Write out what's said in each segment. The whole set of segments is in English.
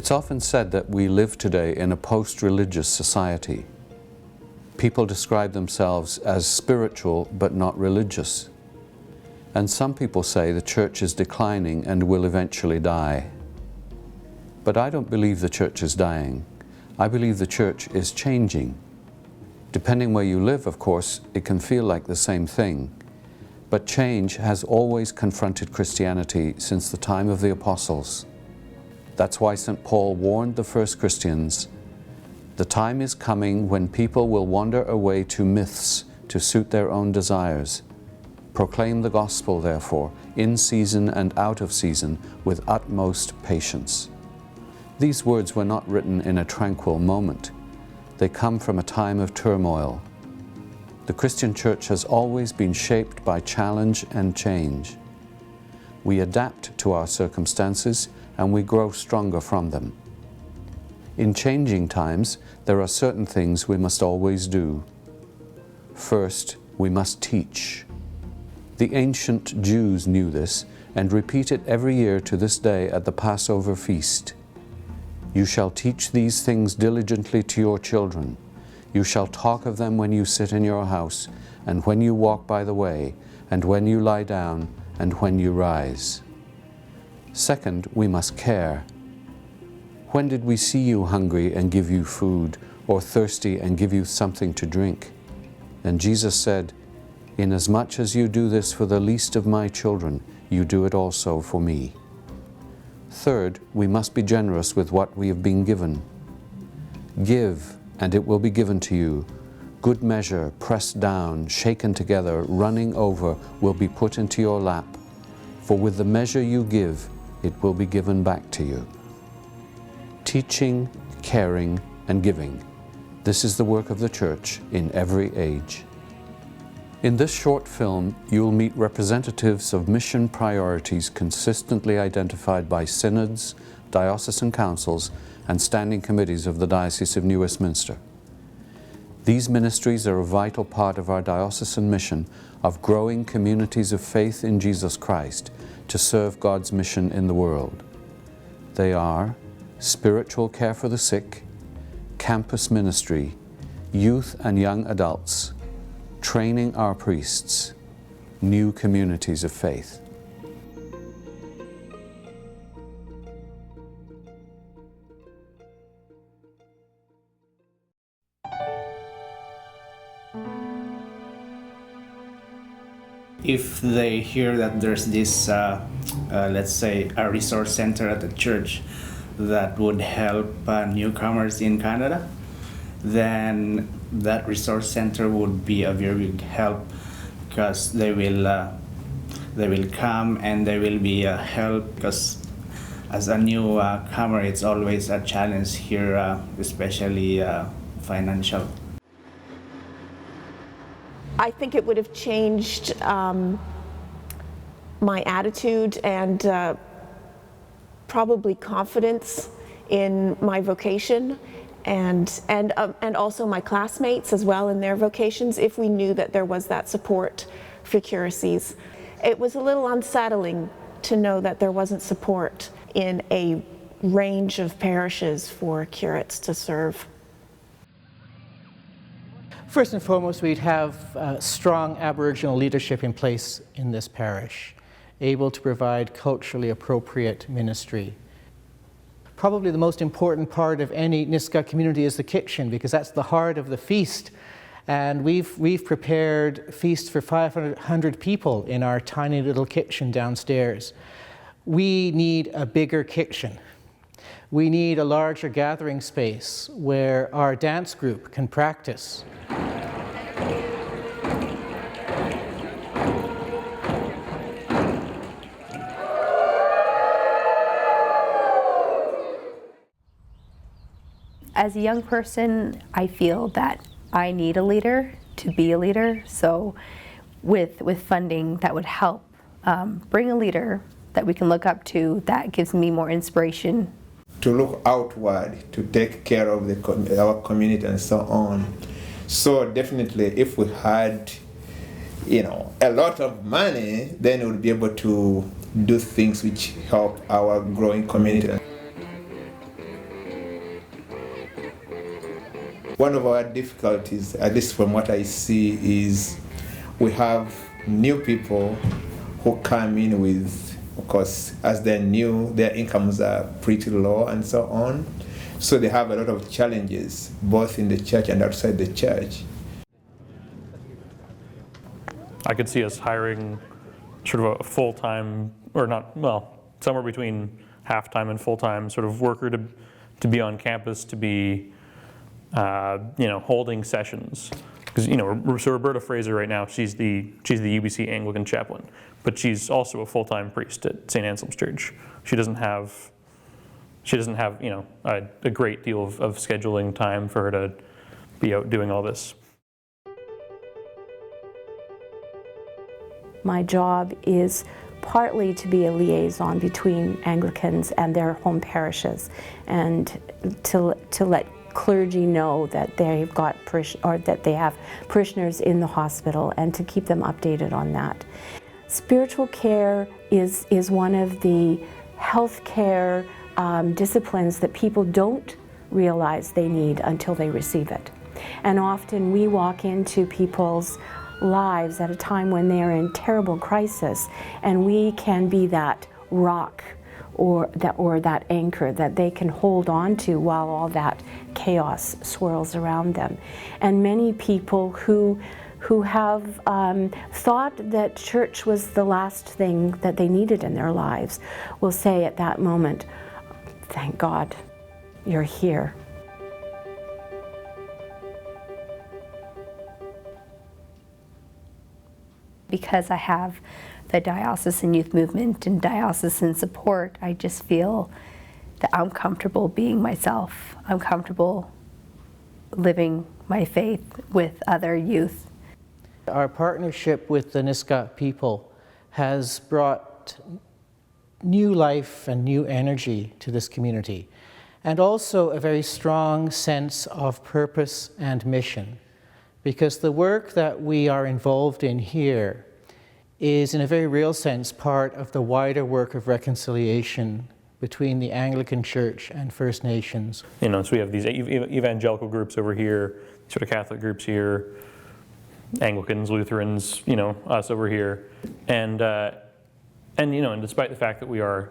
It's often said that we live today in a post-religious society. People describe themselves as spiritual but not religious. And some people say the church is declining and will eventually die. But I don't believe the church is dying. I believe the church is changing. Depending where you live, of course, it can feel like the same thing. But change has always confronted Christianity since the time of the apostles. That's why St. Paul warned the first Christians, "The time is coming when people will wander away to myths to suit their own desires. Proclaim the gospel, therefore, in season and out of season, with utmost patience." These words were not written in a tranquil moment. They come from a time of turmoil. The Christian church has always been shaped by challenge and change. We adapt to our circumstances and we grow stronger from them. In changing times, there are certain things we must always do. First, we must teach. The ancient Jews knew this and repeat it every year to this day at the Passover feast. "You shall teach these things diligently to your children. You shall talk of them when you sit in your house, and when you walk by the way, and when you lie down, and when you rise." Second, we must care. When did we see you hungry and give you food, or thirsty and give you something to drink? And Jesus said, "Inasmuch as you do this for the least of my children, you do it also for me." Third, we must be generous with what we have been given. Give, and it will be given to you. Good measure, pressed down, shaken together, running over, will be put into your lap. For with the measure you give, it will be given back to you. Teaching, caring, and giving. This is the work of the church in every age. In this short film, you'll meet representatives of mission priorities consistently identified by synods, diocesan councils, and standing committees of the Diocese of New Westminster. These ministries are a vital part of our diocesan mission of growing communities of faith in Jesus Christ to serve God's mission in the world. They are spiritual care for the sick, campus ministry, youth and young adults, training our priests, new communities of faith. If they hear that there's this, let's say, a resource center at the church that would help newcomers in Canada, then that resource center would be a very big help, because they will come and they will be a help, because as a new comer, it's always a challenge here, especially financial. I think it would have changed my attitude and probably confidence in my vocation, and also my classmates as well in their vocations, if we knew that there was that support for curacies. It was a little unsettling to know that there wasn't support in a range of parishes for curates to serve. First and foremost, we'd have strong Aboriginal leadership in place in this parish, able to provide culturally appropriate ministry. Probably the most important part of any Nisga'a community is the kitchen, because that's the heart of the feast. And we've prepared feasts for 500 people in our tiny little kitchen downstairs. We need a bigger kitchen. We need a larger gathering space where our dance group can practice. As a young person, I feel that I need a leader to be a leader. So with funding that would help bring a leader that we can look up to, that gives me more inspiration. To look outward, to take care of our community and so on. So definitely if we had, a lot of money, then we would be able to do things which help our growing community. one of our difficulties, at least from what I see, is we have new people who come in with, of course, as they're new, their incomes are pretty low and so on. So they have a lot of challenges, both in the church and outside the church. I could see us hiring sort of a full-time, or not, well, somewhere between half-time and full-time sort of worker to be on campus, to be, holding sessions. Because, so Roberta Fraser right now, she's the UBC Anglican chaplain, but she's also a full-time priest at St. Anselm's Church. She doesn't have a great deal of scheduling time for her to be out doing all this. My job is partly to be a liaison between Anglicans and their home parishes, and to let clergy know that they've got that they have parishioners in the hospital, and to keep them updated on that. Spiritual care is one of the health care disciplines that people don't realize they need until they receive it. And often we walk into people's lives at a time when they are in terrible crisis, and we can be that rock or that anchor that they can hold on to while all that chaos swirls around them. And many people who have thought that church was the last thing that they needed in their lives will say at that moment, "Thank God you're here." Because I have the diocesan youth movement and diocesan support, I just feel that I'm comfortable being myself. I'm comfortable living my faith with other youth. Our partnership with the Nisga'a people has brought new life and new energy to this community, and also a very strong sense of purpose and mission. Because the work that we are involved in here is, in a very real sense, part of the wider work of reconciliation between the Anglican Church and First Nations. So we have these evangelical groups over here, sort of Catholic groups here, Anglicans, Lutherans, us over here, and despite the fact that we are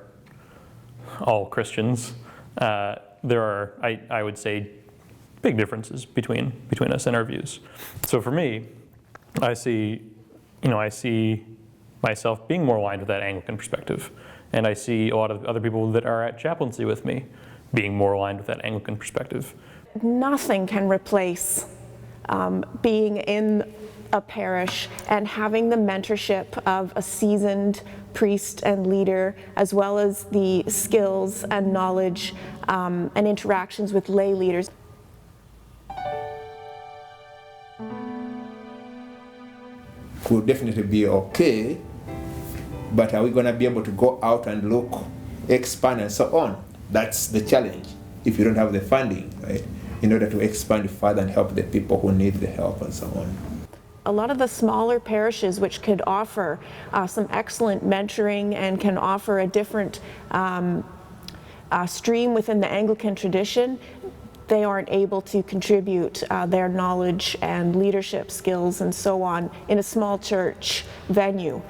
all Christians, there are, I would say, big differences between us and our views. So for me, I see myself being more aligned with that Anglican perspective, and I see a lot of other people that are at chaplaincy with me being more aligned with that Anglican perspective. Nothing can replace being in a parish and having the mentorship of a seasoned priest and leader, as well as the skills and knowledge and interactions with lay leaders. Could definitely be okay, but are we going to be able to go out and look, expand and so on? That's the challenge, if you don't have the funding, right, in order to expand further and help the people who need the help and so on. A lot of the smaller parishes, which could offer some excellent mentoring and can offer a different stream within the Anglican tradition, they aren't able to contribute their knowledge and leadership skills and so on in a small church venue.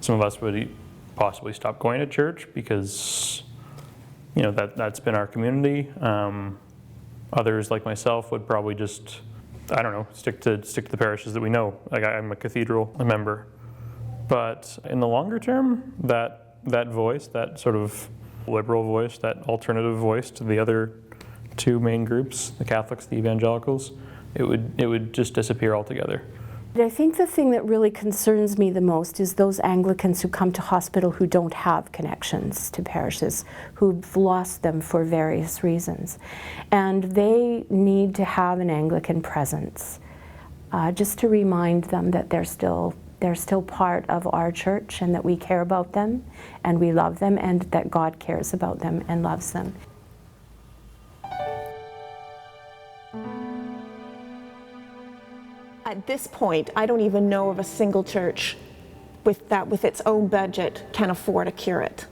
Some of us would possibly stop going to church because, that's been our community. Others, like myself, would probably just, stick to the parishes that we know. Like I'm a cathedral member. But in the longer term, that voice, that sort of liberal voice, that alternative voice to the other two main groups, the Catholics, the evangelicals, it would just disappear altogether. I think the thing that really concerns me the most is those Anglicans who come to hospital who don't have connections to parishes, who've lost them for various reasons. And they need to have an Anglican presence, just to remind them that they're still part of our church, and that we care about them and we love them, and that God cares about them and loves them. At this point, I don't even know of a single church with its own budget can afford a curate.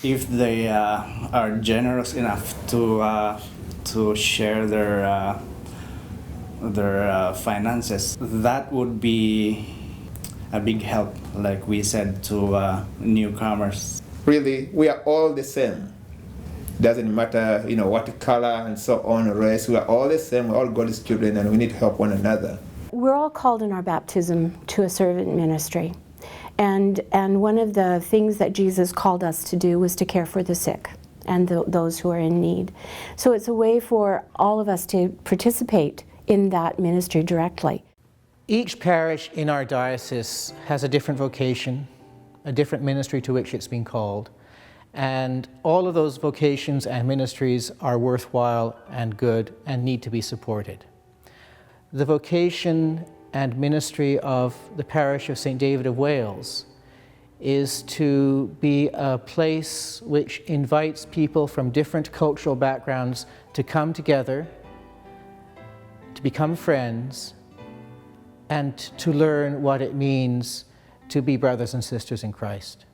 If they are generous enough to share their their finances. That would be a big help, like we said, to newcomers. Really, we are all the same. Doesn't matter, what color and so on, race. We are all the same. We're all God's children, and we need to help one another. We're all called in our baptism to a servant ministry. And one of the things that Jesus called us to do was to care for the sick and those who are in need. So it's a way for all of us to participate in that ministry directly. Each parish in our diocese has a different vocation, a different ministry to which it's been called. And all of those vocations and ministries are worthwhile and good and need to be supported. The vocation and ministry of the parish of St. David of Wales is to be a place which invites people from different cultural backgrounds to come together, to become friends, and to learn what it means to be brothers and sisters in Christ.